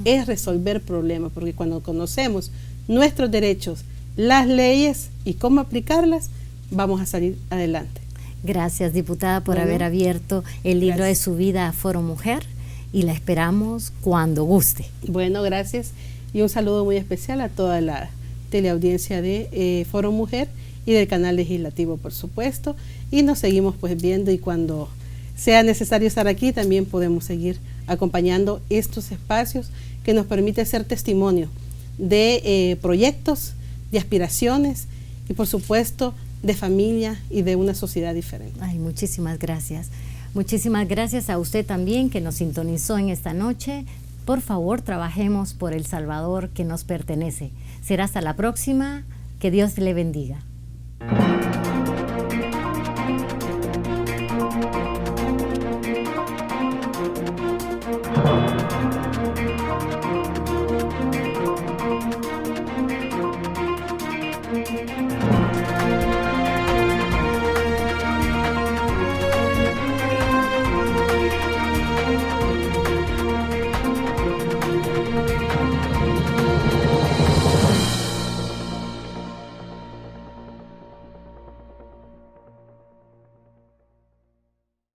es resolver problemas, porque cuando conocemos nuestros derechos, las leyes y cómo aplicarlas, vamos a salir adelante. Gracias, diputada, por haber abierto el libro de su vida a Foro Mujer y la esperamos cuando guste. Bueno, gracias y un saludo muy especial a toda la teleaudiencia de Foro Mujer y del canal legislativo, por supuesto, y nos seguimos pues viendo y cuando sea necesario estar aquí también podemos seguir acompañando estos espacios que nos permite ser testimonio de proyectos, de aspiraciones y por supuesto de familia y de una sociedad diferente. Ay, muchísimas gracias. Muchísimas gracias a usted también que nos sintonizó en esta noche. Por favor, trabajemos por El Salvador que nos pertenece. Será hasta la próxima. Que Dios le bendiga.